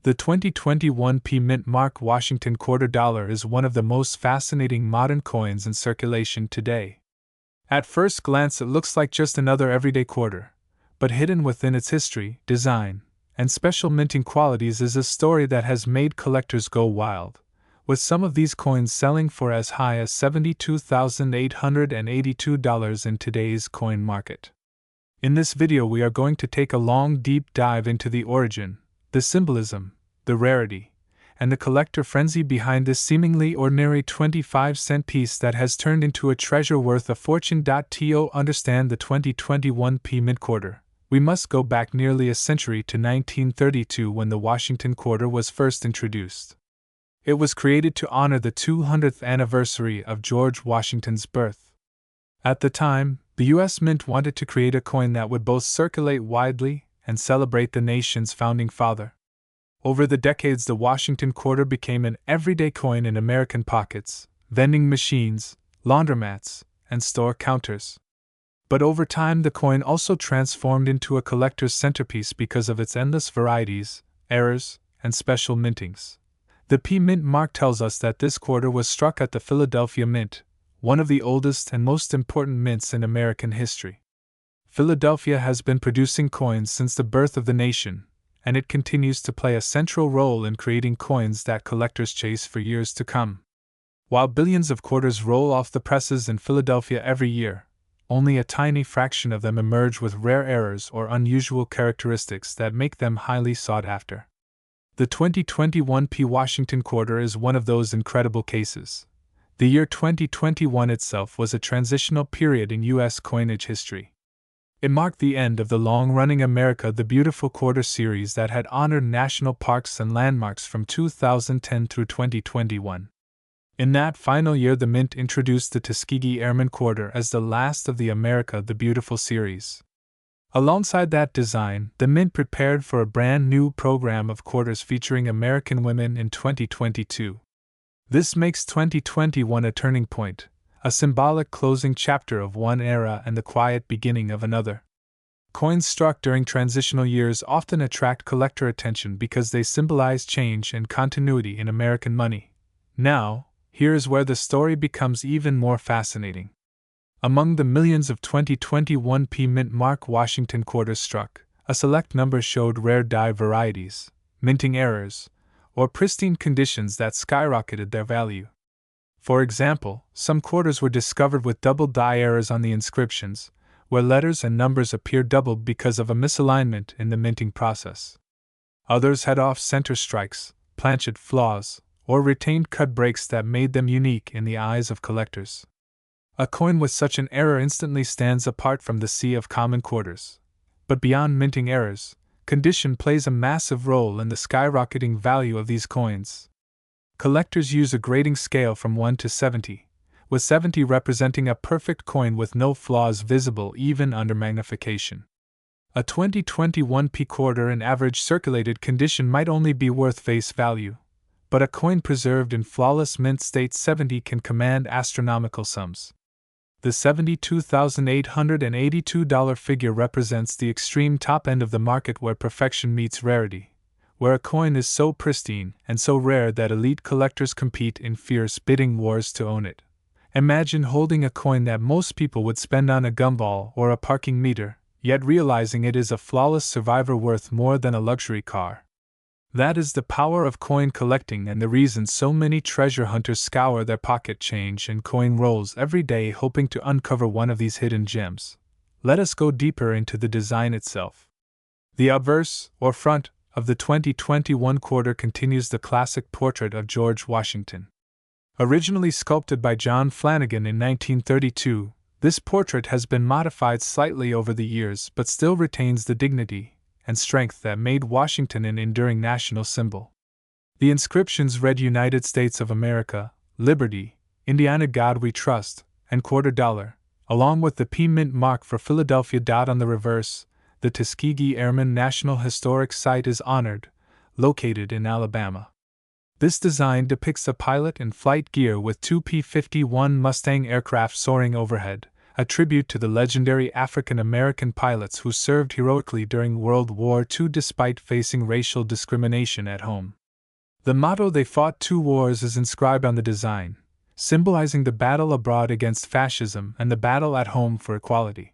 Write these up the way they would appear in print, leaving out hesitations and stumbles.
The 2021 P Mint Mark Washington quarter dollar is one of the most fascinating modern coins in circulation today. At first glance, it looks like just another everyday quarter, but hidden within its history, design, and special minting qualities is a story that has made collectors go wild, with some of these coins selling for as high as $72,882 in today's coin market. In this video, we are going to take a long, deep dive into the origin, the symbolism, the rarity, and the collector frenzy behind this seemingly ordinary 25-cent piece that has turned into a treasure worth a fortune. To understand the 2021 P Mint quarter, we must go back nearly a century to 1932 when the Washington quarter was first introduced. It was created to honor the 200th anniversary of George Washington's birth. At the time, the U.S. Mint wanted to create a coin that would both circulate widely and celebrate the nation's founding father. Over the decades, the Washington quarter became an everyday coin in American pockets, vending machines, laundromats, and store counters. But over time, the coin also transformed into a collector's centerpiece because of its endless varieties, errors, and special mintings. The P Mint mark tells us that this quarter was struck at the Philadelphia Mint, one of the oldest and most important mints in American history. Philadelphia has been producing coins since the birth of the nation, and it continues to play a central role in creating coins that collectors chase for years to come. While billions of quarters roll off the presses in Philadelphia every year, only a tiny fraction of them emerge with rare errors or unusual characteristics that make them highly sought after. The 2021 P Washington quarter is one of those incredible cases. The year 2021 itself was a transitional period in U.S. coinage history. It marked the end of the long-running America the Beautiful quarter series that had honored national parks and landmarks from 2010 through 2021. In that final year, the Mint introduced the Tuskegee Airman quarter as the last of the America the Beautiful series. Alongside that design, the Mint prepared for a brand new program of quarters featuring American women in 2022. This makes 2021 a turning point, a symbolic closing chapter of one era and the quiet beginning of another. Coins struck during transitional years often attract collector attention because they symbolize change and continuity in American money. Now, here is where the story becomes even more fascinating. Among the millions of 2021 P Mint Mark Washington quarters struck, a select number showed rare die varieties, minting errors, or pristine conditions that skyrocketed their value. For example, some quarters were discovered with double die errors on the inscriptions, where letters and numbers appeared doubled because of a misalignment in the minting process. Others had off-center strikes, planchet flaws, or retained cut breaks that made them unique in the eyes of collectors. A coin with such an error instantly stands apart from the sea of common quarters. But beyond minting errors, condition plays a massive role in the skyrocketing value of these coins. Collectors use a grading scale from 1 to 70, with 70 representing a perfect coin with no flaws visible even under magnification. A 2021 P quarter in average circulated condition might only be worth face value, but a coin preserved in flawless mint state 70 can command astronomical sums. The $72,882 figure represents the extreme top end of the market where perfection meets rarity, where a coin is so pristine and so rare that elite collectors compete in fierce bidding wars to own it. Imagine holding a coin that most people would spend on a gumball or a parking meter, yet realizing it is a flawless survivor worth more than a luxury car. That is the power of coin collecting and the reason so many treasure hunters scour their pocket change and coin rolls every day hoping to uncover one of these hidden gems. Let us go deeper into the design itself. The obverse, or front, of the 2021 quarter continues the classic portrait of George Washington. Originally sculpted by John Flanagan in 1932, this portrait has been modified slightly over the years but still retains the dignity and strength that made Washington an enduring national symbol. The inscriptions read United States of America, Liberty, Indiana God We Trust, and quarter dollar, along with the P Mint mark for Philadelphia. On the reverse, the Tuskegee Airman National Historic Site is honored, located in Alabama. This design depicts a pilot in flight gear with two P-51 Mustang aircraft soaring overhead, a tribute to the legendary African-American pilots who served heroically during World War II despite facing racial discrimination at home. The motto "They fought two wars" is inscribed on the design, symbolizing the battle abroad against fascism and the battle at home for equality.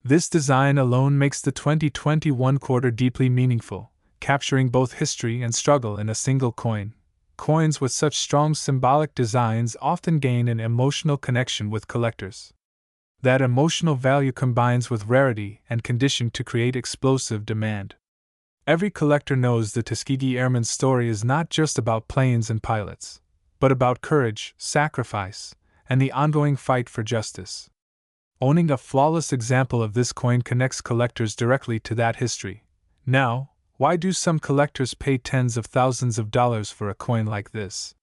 This design alone makes the 2021 quarter deeply meaningful, capturing both history and struggle in a single coin. Coins with such strong symbolic designs often gain an emotional connection with collectors. That emotional value combines with rarity and condition to create explosive demand. Every collector knows the Tuskegee Airman's story is not just about planes and pilots, but about courage, sacrifice, and the ongoing fight for justice. Owning a flawless example of this coin connects collectors directly to that history. Now, why do some collectors pay tens of thousands of dollars for a coin like this?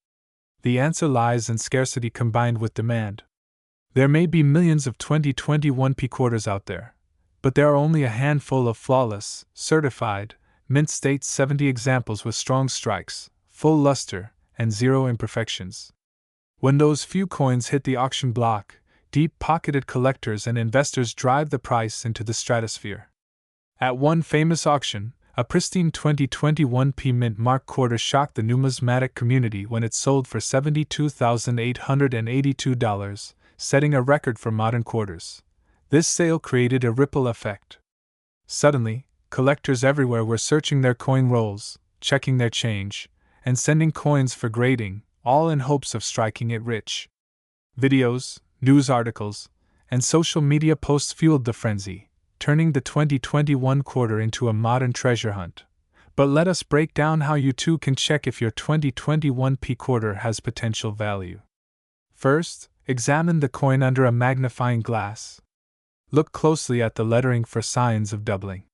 The answer lies in scarcity combined with demand. There may be millions of 2021 P quarters out there, but there are only a handful of flawless, certified, mint state 70 examples with strong strikes, full luster, and zero imperfections. When those few coins hit the auction block, deep-pocketed collectors and investors drive the price into the stratosphere. At one famous auction, a pristine 2021 P Mint Mark quarter shocked the numismatic community when it sold for $72,882, setting a record for modern quarters. This sale created a ripple effect. Suddenly, collectors everywhere were searching their coin rolls, checking their change, and sending coins for grading, all in hopes of striking it rich. Videos, news articles, and social media posts fueled the frenzy, turning the 2021 quarter into a modern treasure hunt. But let us break down how you too can check if your 2021 P quarter has potential value. First, examine the coin under a magnifying glass. Look closely at the lettering for signs of doubling.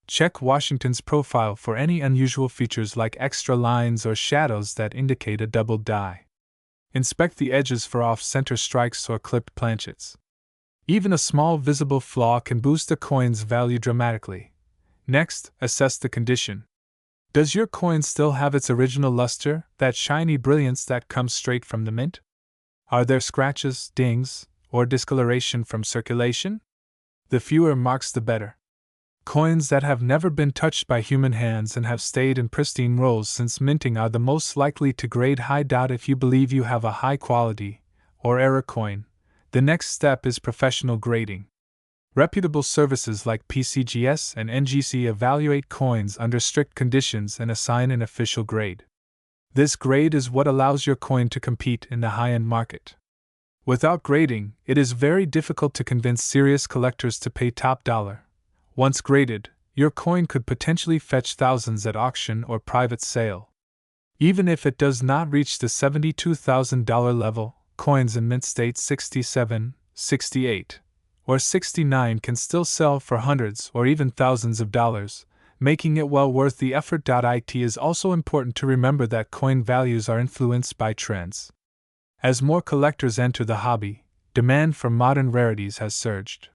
Check Washington's profile for any unusual features like extra lines or shadows that indicate a doubled die. Inspect the edges for off-center strikes or clipped planchets. Even a small visible flaw can boost a coin's value dramatically. Next, assess the condition. Does your coin still have its original luster, that shiny brilliance that comes straight from the mint? Are there scratches, dings, or discoloration from circulation? The fewer marks the better. Coins that have never been touched by human hands and have stayed in pristine rolls since minting are the most likely to grade high. If you believe you have a high quality, or error coin, the next step is professional grading. Reputable services like PCGS and NGC evaluate coins under strict conditions and assign an official grade. This grade is what allows your coin to compete in the high-end market. Without grading, it is very difficult to convince serious collectors to pay top dollar. Once graded, your coin could potentially fetch thousands at auction or private sale. Even if it does not reach the $72,000 level, coins in mint state 67, 68, or 69 can still sell for hundreds or even thousands of dollars, making it well worth the effort. It is also important to remember that coin values are influenced by trends. As more collectors enter the hobby, demand for modern rarities has surged.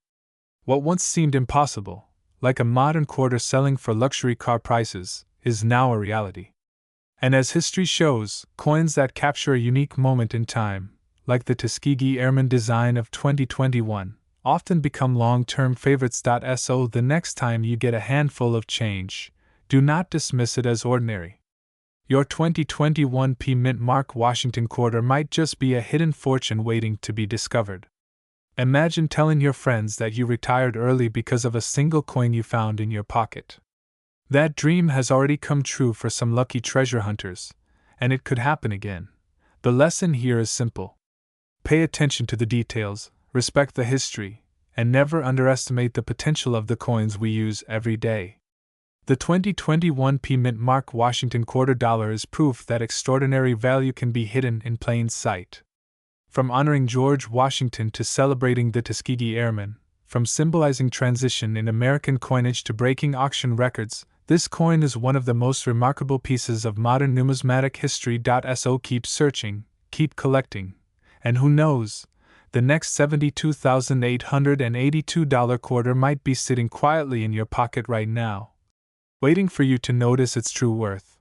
What once seemed impossible, like a modern quarter selling for luxury car prices, is now a reality. And as history shows, coins that capture a unique moment in time, like the Tuskegee Airman design of 2021, often become long-term favorites. So the next time you get a handful of change, do not dismiss it as ordinary. Your 2021 P Mint Mark Washington quarter might just be a hidden fortune waiting to be discovered. Imagine telling your friends that you retired early because of a single coin you found in your pocket. That dream has already come true for some lucky treasure hunters, and it could happen again. The lesson here is simple. Pay attention to the details, respect the history, and never underestimate the potential of the coins we use every day. The 2021 P Mint Mark Washington quarter dollar is proof that extraordinary value can be hidden in plain sight. From honoring George Washington to celebrating the Tuskegee Airmen, from symbolizing transition in American coinage to breaking auction records, this coin is one of the most remarkable pieces of modern numismatic history. So keep searching, keep collecting, and who knows, the next $72,882 quarter might be sitting quietly in your pocket right now, waiting for you to notice its true worth.